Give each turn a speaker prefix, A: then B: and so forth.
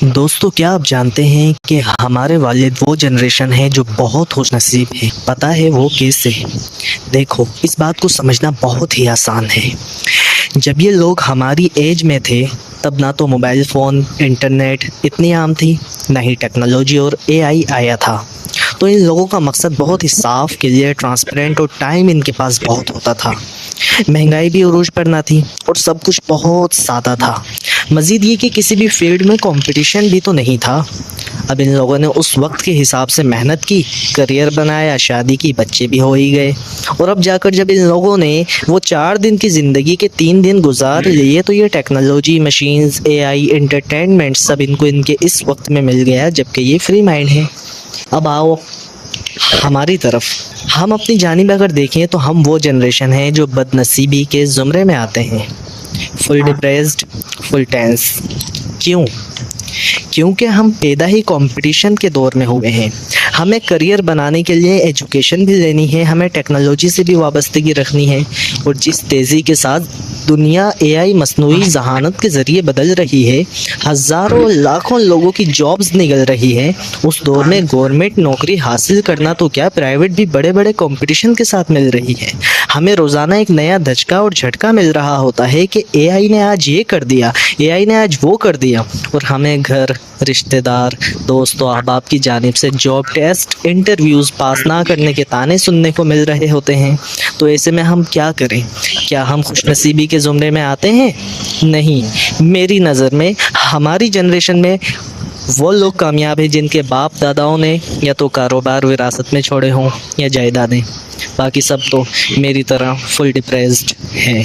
A: دوستو کیا آپ جانتے ہیں کہ ہمارے والد وہ جنریشن ہے جو بہت خوش نصیب ہے؟ پتہ ہے وہ کیسے؟ دیکھو، اس بات کو سمجھنا بہت ہی آسان ہے۔ جب یہ لوگ ہماری ایج میں تھے تب نہ تو موبائل فون، انٹرنیٹ اتنی عام تھی، نہ ہی ٹیکنالوجی اور اے آئی آیا تھا۔ تو ان لوگوں کا مقصد بہت ہی صاف، کلیئر، ٹرانسپیرنٹ اور ٹائم ان کے پاس بہت ہوتا تھا۔ مہنگائی بھی عروج پر نہ تھی اور سب کچھ بہت سادہ تھا۔ مزید یہ کہ کسی بھی فیلڈ میں کمپٹیشن بھی تو نہیں تھا۔ اب ان لوگوں نے اس وقت کے حساب سے محنت کی، کریئر بنایا، شادی کی، بچے بھی ہو ہی گئے، اور اب جا کر جب ان لوگوں نے وہ 4 دن کی زندگی کے 3 دن گزار لیے تو یہ ٹیکنالوجی، مشینز، اے آئی، انٹرٹینمنٹ سب ان کو ان کے اس وقت میں مل گیا جبکہ یہ فری مائنڈ ہے۔ اب آؤ ہماری طرف، ہم اپنی جانب اگر دیکھیں تو ہم وہ جنریشن ہیں جو بد نصیبی کے زمرے میں آتے ہیں۔ فل ڈپریسڈ، فل ٹینس۔ کیونکہ ہم پیدا ہی کمپٹیشن کے دور میں ہوئے ہیں۔ ہمیں کریئر بنانے کے لیے ایجوکیشن بھی لینی ہے، ہمیں ٹیکنالوجی سے بھی وابستگی رکھنی ہے، اور جس تیزی کے ساتھ دنیا اے آئی مصنوعی ذہانت کے ذریعے بدل رہی ہے، ہزاروں لاکھوں لوگوں کی جابز نکل رہی ہے، اس دور میں گورنمنٹ نوکری حاصل کرنا تو کیا، پرائیویٹ بھی بڑے بڑے کمپٹیشن کے ساتھ مل رہی ہے۔ ہمیں روزانہ ایک نیا دھچکا اور جھٹکا مل رہا ہوتا ہے کہ اے آئی نے آج یہ کر دیا، اے آئی نے آج وہ کر دیا، اور ہمیں گھر، رشتہ دار، دوست و احباب کی جانب سے جاب ٹیسٹ، انٹرویوز پاس نہ کرنے کے طعنے سننے کو مل رہے ہوتے ہیں۔ تو ایسے میں ہم کیا کریں؟ کیا ہم خوش نصیبی کے زمرے میں آتے ہیں؟ نہیں، میری نظر میں ہماری جنریشن میں وہ لوگ کامیاب ہیں جن کے باپ داداؤں نے یا تو کاروبار وراثت میں چھوڑے ہوں یا جائیدادیں، باقی سب تو میری طرح فل ڈپریسڈ ہیں۔